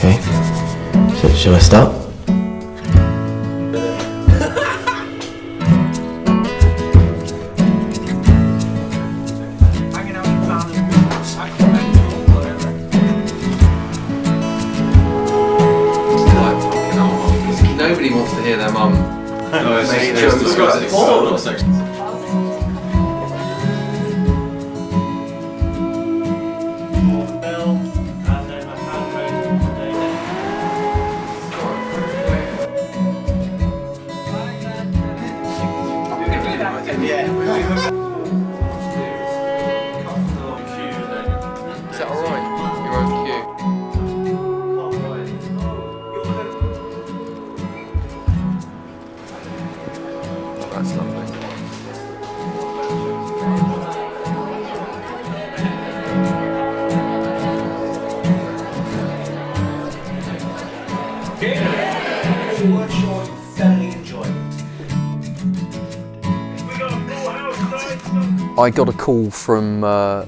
Okay, so shall I start? Nobody wants to hear their mum. No, Is that alright? Your own cue. That's lovely. I got a call from a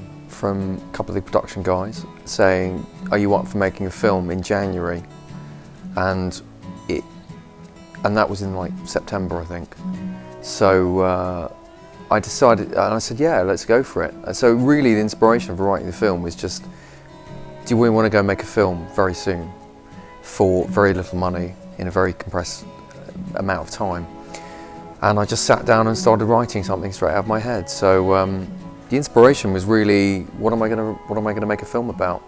couple of the production guys saying, "Are you up for making a film in January?" And that was in like September, I think. So I decided, and I said, "Yeah, let's go for it." So really, the inspiration for writing the film was just, do we want to go make a film very soon for very little money in a very compressed amount of time? And I just sat down and started writing something straight out of my head. So the inspiration was really, what am I going to make a film about?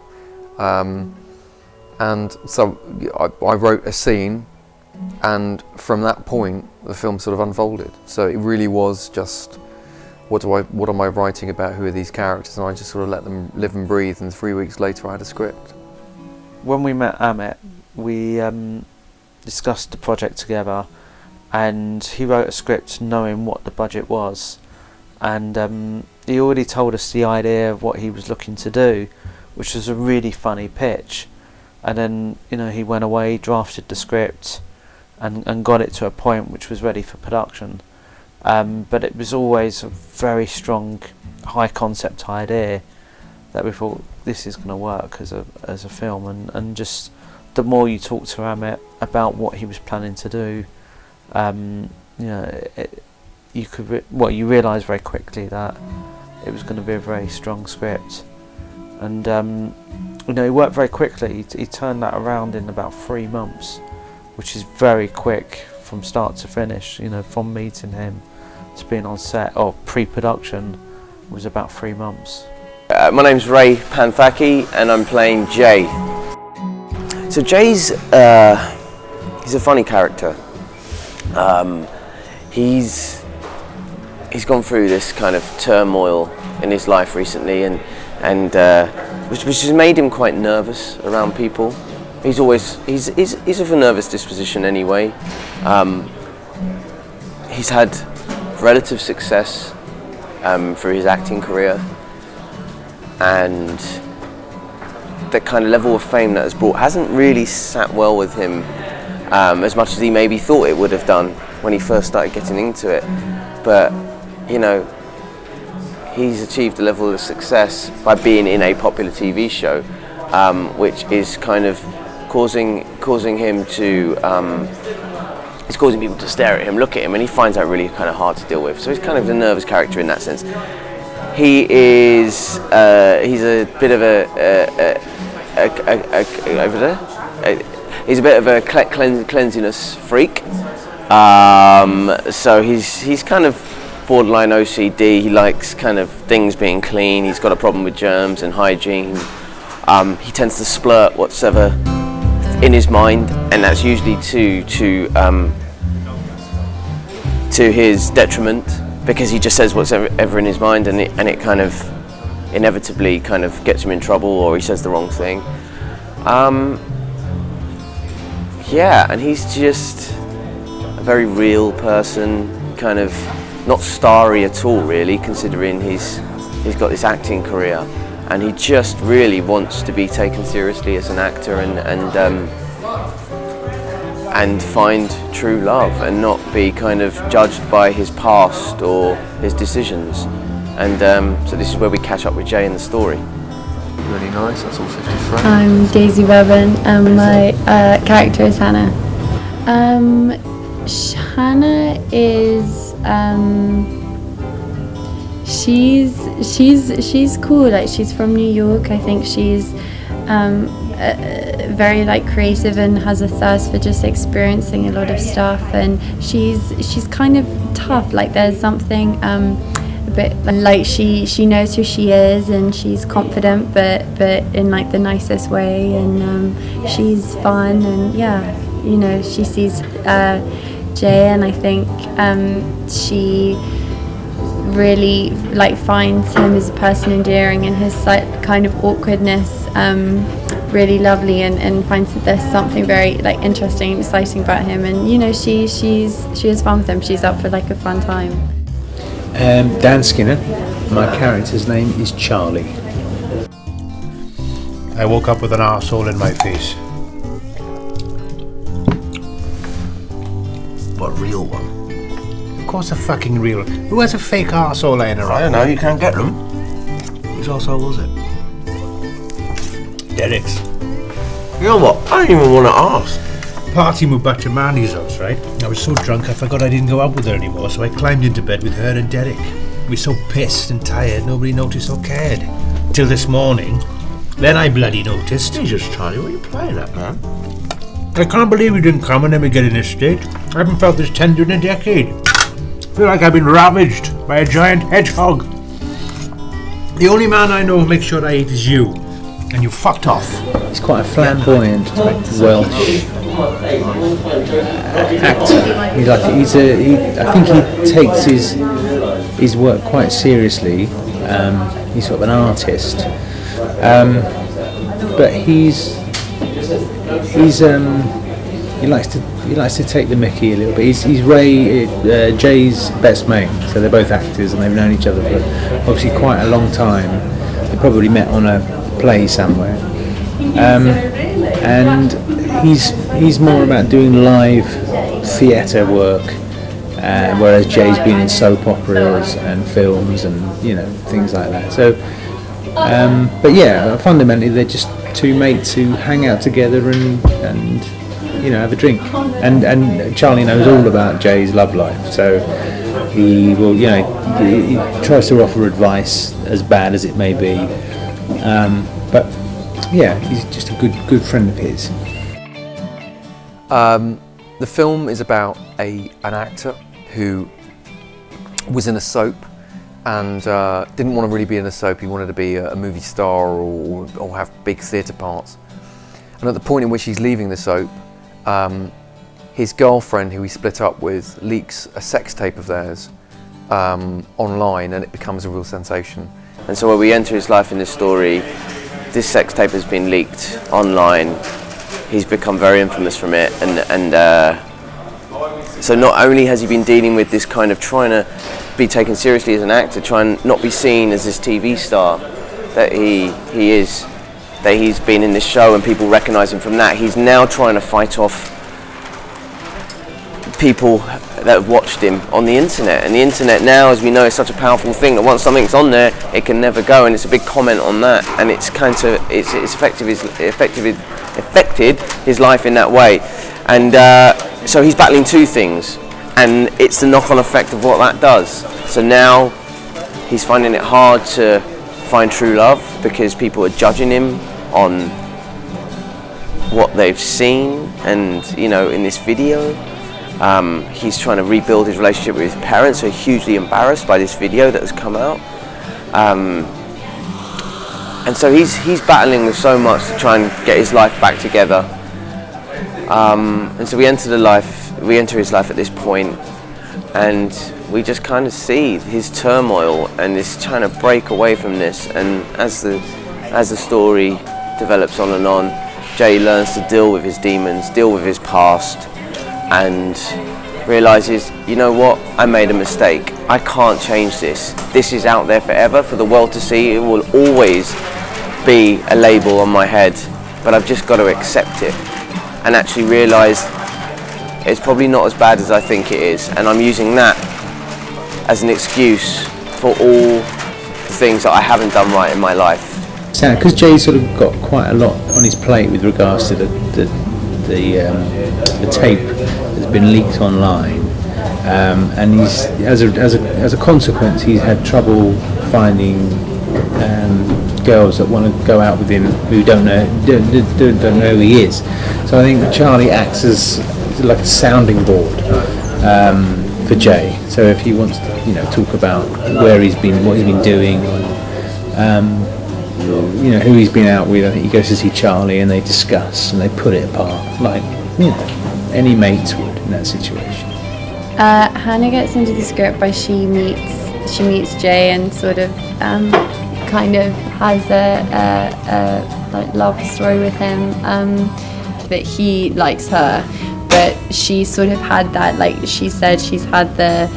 And so I wrote a scene, and from that point, the film sort of unfolded. So it really was just, what am I writing about? Who are these characters? And I just sort of let them live and breathe. And 3 weeks later, I had a script. When we met Amit, we discussed the project together, and he wrote a script knowing what the budget was, and he already told us the idea of what he was looking to do, which was a really funny pitch. And then, you know, he went away, drafted the script, and got it to a point which was ready for production. But it was always a very strong, high concept idea that we thought, this is going to work as a film. And just the more you talk to Amit about what he was planning to do, you know, you realise very quickly that it was going to be a very strong script. And you know, he worked very quickly. He turned that around in about 3 months, which is very quick from start to finish. You know, from meeting him to being on set or pre-production was about 3 months. My name's Panthaki, and I'm playing Jay. So Jay's he's a funny character. He's gone through this kind of turmoil in his life recently, and which has made him quite nervous around people. He's of a nervous disposition anyway. He's had relative success through his acting career, and the kind of level of fame that has brought hasn't really sat well with him as much as he maybe thought it would have done when he first started getting into it. But you know, he's achieved a level of success by being in a popular TV show, which is kind of causing him to it's causing people to stare at him, look at him, and he finds that really kind of hard to deal with. So he's kind of a nervous character in that sense. He is he's a bit of he's a bit of a cleanliness freak. So he's kind of borderline OCD. He likes kind of things being clean. He's got a problem with germs and hygiene. He tends to splurt whatever in his mind, and that's usually to his detriment, because he just says what's ever in his mind, and it kind of inevitably kind of gets him in trouble, or he says the wrong thing. Yeah, and he's just a very real person, kind of not starry at all really, considering he's got this acting career, and he just really wants to be taken seriously as an actor and find true love and not be kind of judged by his past or his decisions. And so this is where we catch up with Jay in the story. Really nice. That's all 50 frames. I'm Daisy Bevan, and my character is Hannah. Hannah is she's cool. Like, she's from New York. I think she's very like creative and has a thirst for just experiencing a lot of stuff. And she's kind of tough. Like, there's something a bit like she knows who she is, and she's confident, but in like the nicest way. And she's fun, and yeah, you know, she sees Jay, and I think she really like finds him as a person endearing, and his kind of awkwardness really lovely, and finds that there's something very like interesting and exciting about him. And you know, she has fun with him. She's up for like a fun time. Dan Skinner. My character's name is Charlie. I woke up with an arsehole in my face. What, real one? Of course a fucking real. Who has a fake arsehole laying around? I don't know, you can't get them. Whose arsehole was it? Derek's. You know what, I don't even want to ask. Party moved back to Marnie's house, right? I was so drunk I forgot I didn't go out with her anymore, so I climbed into bed with her and Derek. We were so pissed and tired, nobody noticed or cared. Till this morning. Then I bloody noticed. Jesus, Charlie, what are you playing at, man? I can't believe you didn't come and let me get in this state. I haven't felt this tender in a decade. I feel like I've been ravaged by a giant hedgehog. The only man I know who makes sure I eat is you. And you fucked off. He's quite a flamboyant Welsh actor. I think he takes his work quite seriously. He's sort of an artist, but he likes to take the mickey a little bit. He's Jay's best mate, so they're both actors and they've known each other for obviously quite a long time. They probably met on a play somewhere, and he's more about doing live theatre work, whereas Jay's been in soap operas and films and things like that. So, but yeah, fundamentally they're just two mates who hang out together and have a drink. And Charlie knows all about Jay's love life, so he will he tries to offer advice, as bad as it may be. But yeah, he's just a good friend of his. The film is about an actor who was in a soap and didn't want to really be in a soap. He wanted to be a movie star or have big theatre parts. And at the point in which he's leaving the soap, his girlfriend, who he split up with, leaks a sex tape of theirs online, and it becomes a real sensation. And so when we enter his life in this story, this sex tape has been leaked online. He's become very infamous from it, and so not only has he been dealing with this kind of trying to be taken seriously as an actor, trying not be seen as this TV star that he is, that he's been in this show and people recognise him from that, he's now trying to fight off people that have watched him on the internet. And the internet now, as we know, is such a powerful thing that once something's on there, it can never go, and it's a big comment on that, and it's affected his life in that way. And so he's battling two things, and it's the knock-on effect of what that does. So now he's finding it hard to find true love because people are judging him on what they've seen, and in this video. He's trying to rebuild his relationship with his parents, who are hugely embarrassed by this video that has come out. And so he's battling with so much to try and get his life back together. And so we enter his life at this point, and we just kind of see his turmoil and this trying to break away from this. And as the story develops on and on, Jay learns to deal with his demons, deal with his past, and realizes, you know what, I made a mistake. I can't change this. This is out there forever for the world to see. It will always be a label on my head, but I've just got to accept it and actually realize it's probably not as bad as I think it is. And I'm using that as an excuse for all the things that I haven't done right in my life. sad because Jay sort of got quite a lot on his plate with regards to the tape that's been leaked online, and he's as a consequence he's had trouble finding girls that want to go out with him who don't know who he is. So I think Charlie acts as like a sounding board for Jay. So if he wants to, talk about where he's been, what he's been doing, who he's been out with, I think he goes to see Charlie and they discuss and they put it apart like any mates would in that situation. Hannah gets into the script by she meets Jay and sort of kind of has a like love story with him, that he likes her, but she sort of had that, like she said, she's had the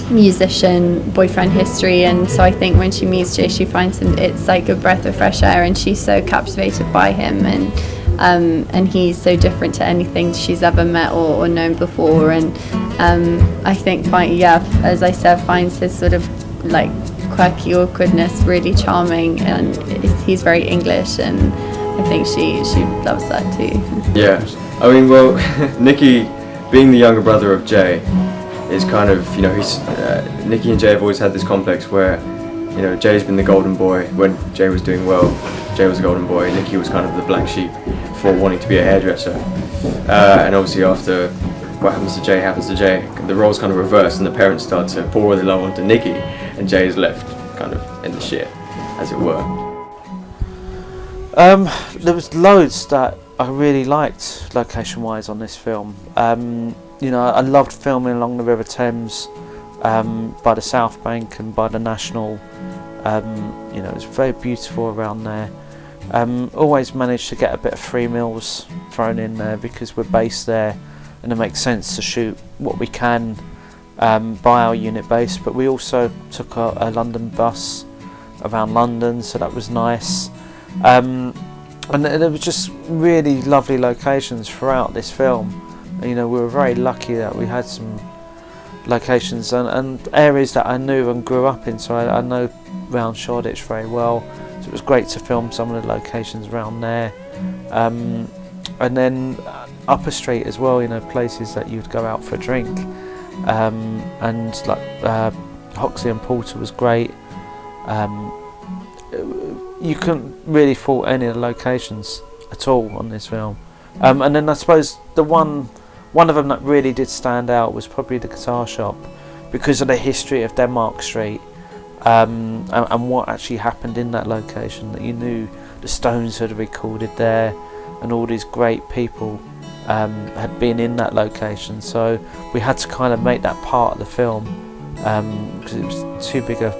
musician boyfriend history, and so I think when she meets Jay she finds him, it's like a breath of fresh air, and she's so captivated by him, and he's so different to anything she's ever met or known before, and I think as I said, finds his sort of like quirky awkwardness really charming, and he's very English, and I think she loves that too. Yeah, I mean, well, Nicky, being the younger brother of Jay, is kind of, he's Nicky and Jay have always had this complex where, Jay's been the golden boy when Jay was doing well. Jay was the golden boy. Nicky was kind of the black sheep for wanting to be a hairdresser, and obviously after what happens to Jay happens to Jay, the roles kind of reverse, and the parents start to pour their love onto Nicky, and Jay is left kind of in the shit, as it were. There was loads that I really liked location-wise on this film. I loved filming along the River Thames, by the South Bank and by the National. It was very beautiful around there. Always managed to get a bit of free meals thrown in there because we're based there, and it makes sense to shoot what we can by our unit base, but we also took a London bus around London, so that was nice. And there were just really lovely locations throughout this film. We were very lucky that we had some locations and areas that I knew and grew up in, so I know around Shoreditch very well, so it was great to film some of the locations around there. And then Upper Street as well, places that you'd go out for a drink, and like Hoxley and Porter was great. You couldn't really fault any of the locations at all on this film. And then I suppose the one of them that really did stand out was probably the guitar shop, because of the history of Denmark Street, and what actually happened in that location, that you knew the Stones had recorded there and all these great people had been in that location, so we had to kind of make that part of the film, because it was too big a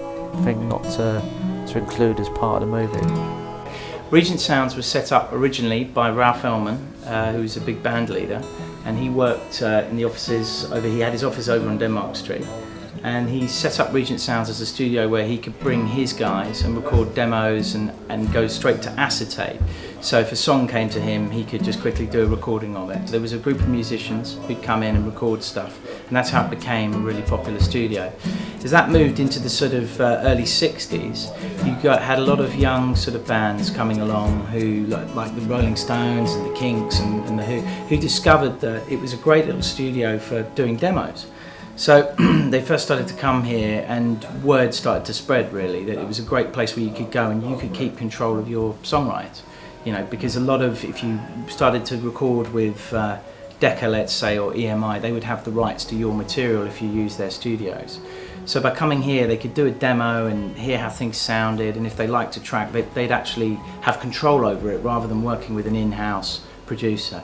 thing not to include as part of the movie. Regent Sounds was set up originally by Ralph Ellman, who's a big band leader, and he worked in the offices he had his office over on Denmark Street, and he set up Regent Sounds as a studio where he could bring his guys and record demos and go straight to acetate. So if a song came to him, he could just quickly do a recording of it. There was a group of musicians who'd come in and record stuff, and that's how it became a really popular studio. As that moved into the sort of early 60s, you had a lot of young sort of bands coming along who, like the Rolling Stones and the Kinks and the who discovered that it was a great little studio for doing demos. So they first started to come here, and word started to spread really that it was a great place where you could go and you could keep control of your songwriting. Because a lot of, if you started to record with Decca, let's say, or EMI, they would have the rights to your material if you used their studios. So by coming here, they could do a demo and hear how things sounded, and if they liked a track, they'd actually have control over it rather than working with an in-house producer.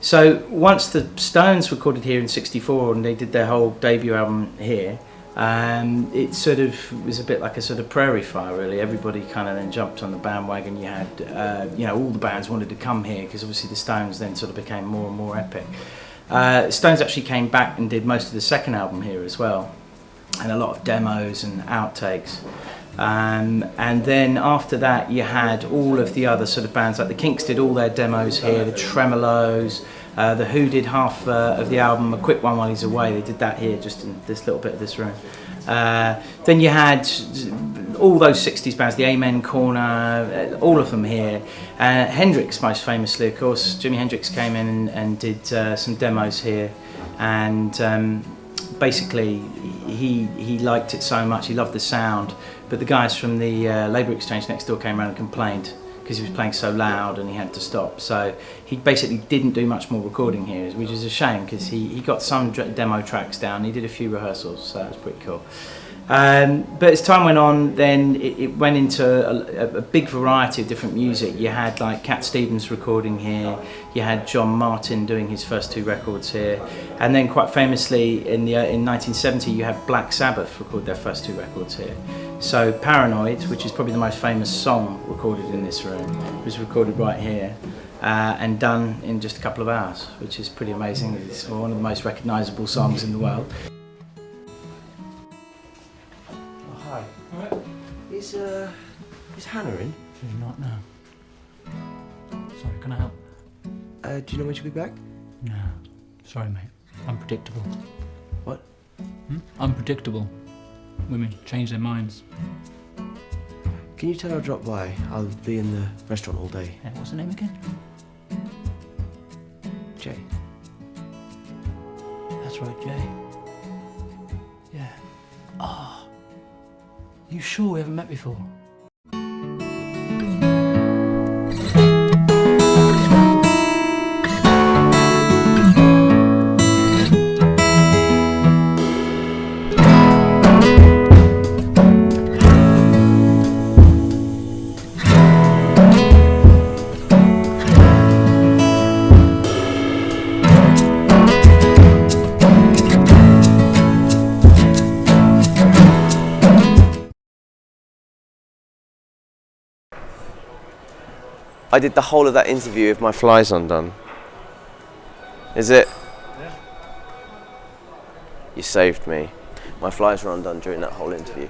So once the Stones recorded here in '64 and they did their whole debut album here, it sort of was a bit like a sort of prairie fire really. Everybody kind of then jumped on the bandwagon. You had, all the bands wanted to come here because obviously the Stones then sort of became more and more epic. Stones actually came back and did most of the second album here as well, and a lot of demos and outtakes. And then after that you had all of the other sort of bands, like the Kinks did all their demos here, the Tremolos, the Who did half of the album, a quick one while he's away, they did that here just in this little bit of this room. Then you had all those 60s bands, the Amen Corner, all of them here. Hendrix, most famously, of course. Jimi Hendrix came in and did some demos here, and basically he liked it so much, he loved the sound, but the guys from the Labour Exchange next door came around and complained because he was playing so loud and he had to stop. So he basically didn't do much more recording here, which is a shame, because he got some demo tracks down, he did a few rehearsals, so that was pretty cool. But as time went on, then it went into a big variety of different music. You had like Cat Stevens recording here, you had John Martin doing his first 2 records here, and then quite famously in 1970 you had Black Sabbath record their first 2 records here. So Paranoid, which is probably the most famous song recorded in this room, was recorded right here and done in just a couple of hours, which is pretty amazing. It's one of the most recognisable songs in the world. Hi. Is Hannah in? She's not now. Sorry, can I help? Do you know when she'll be back? No. Sorry, mate. Unpredictable. What? Unpredictable. Women change their minds. Can you tell her I'll drop by? I'll be in the restaurant all day. Yeah, what's her name again? Jay. That's right, Jay. Yeah. Ah. You sure we haven't met before? I did the whole of that interview with my flies undone. Is it? Yeah. You saved me. My flies were undone during that whole interview.